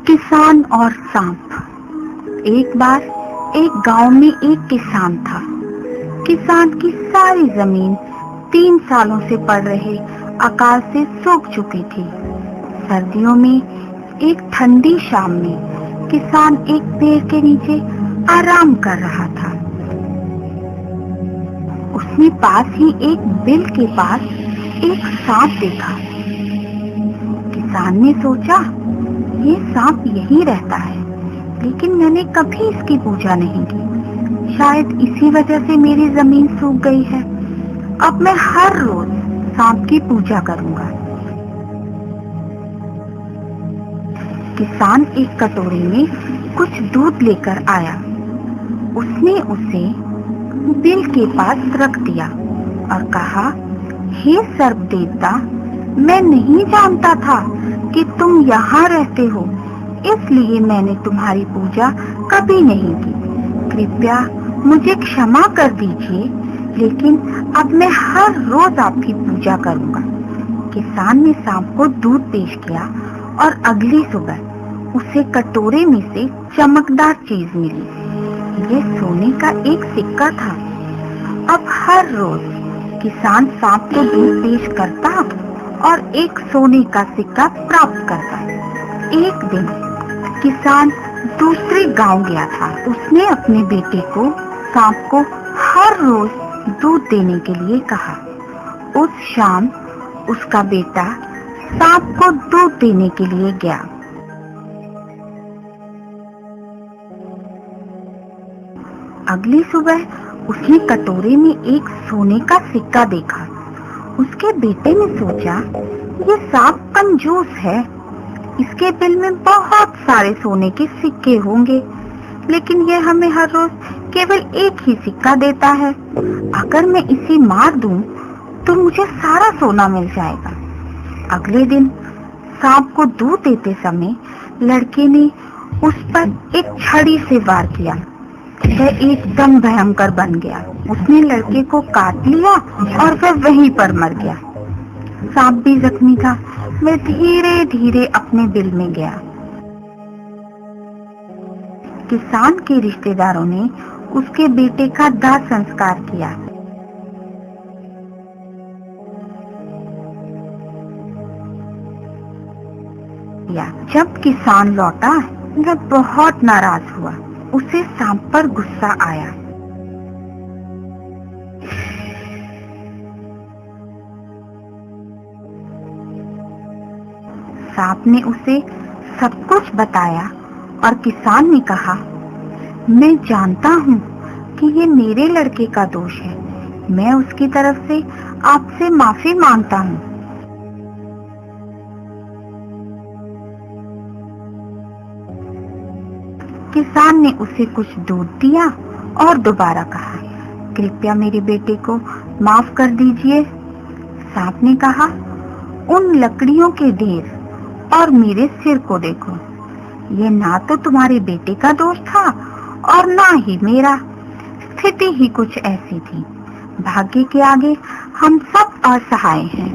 किसान और सांप। एक बार एक गांव में एक किसान था। किसान की सारी जमीन 3 सालों से पड़ रहे अकाल से सूख चुकी थी। सर्दियों में एक ठंडी शाम में किसान एक पेड़ के नीचे आराम कर रहा था। उसने पास ही एक बिल के पास एक सांप देखा। किसान ने सोचा, ये सांप यहीं रहता है, लेकिन मैंने कभी इसकी पूजा नहीं की। शायद इसी वजह से मेरी जमीन सूख गई है। अब मैं हर रोज सांप की पूजा करूंगा। किसान एक कटोरे में कुछ दूध लेकर आया। उसने उसे बिल के पास रख दिया और कहा, हे सर्प देवता, मैं नहीं जानता था कि तुम यहाँ रहते हो, इसलिए मैंने तुम्हारी पूजा कभी नहीं की। कृपया मुझे क्षमा कर दीजिए, लेकिन अब मैं हर रोज आपकी पूजा करूंगा। किसान ने सांप को दूध पेश किया और अगली सुबह उसे कटोरे में से चमकदार चीज मिली। ये सोने का एक सिक्का था। अब हर रोज किसान सांप को दूध पेश करता और एक सोने का सिक्का प्राप्त करता। एक दिन किसान दूसरे गांव गया था। उसने अपने बेटे को सांप को हर रोज दूध देने के लिए कहा। उस शाम उसका बेटा सांप को दूध देने के लिए गया। अगली सुबह उसने कटोरे में एक सोने का सिक्का देखा। उसके बेटे ने सोचा, ये सांप कंजूस है, इसके बिल में बहुत सारे सोने के सिक्के होंगे, लेकिन ये हमें हर रोज केवल एक ही सिक्का देता है। अगर मैं इसे मार दूं तो मुझे सारा सोना मिल जाएगा। अगले दिन सांप को दूध देते समय लड़के ने उस पर एक छड़ी से वार किया। वह एकदम भयंकर बन गया। उसने लड़के को काट लिया और वह वहीं पर मर गया। सांप भी जख्मी था। वह धीरे धीरे अपने बिल में गया। किसान के रिश्तेदारों ने उसके बेटे का दाह संस्कार किया। जब किसान लौटा, वह बहुत नाराज हुआ। उसे सांप पर गुस्सा आया। सांप ने उसे सब कुछ बताया और किसान ने कहा, मैं जानता हूँ कि ये मेरे लड़के का दोष है। मैं उसकी तरफ से आपसे माफी मांगता हूँ। किसान ने उसे कुछ दूध दिया और दोबारा कहा, कृपया मेरे बेटे को माफ कर दीजिए। सांप ने कहा, उन लकड़ियों के ढेर और मेरे सिर को देखो। ये ना तो तुम्हारे बेटे का दोष था और ना ही मेरा। स्थिति ही कुछ ऐसी थी। भाग्य के आगे हम सब असहाय हैं।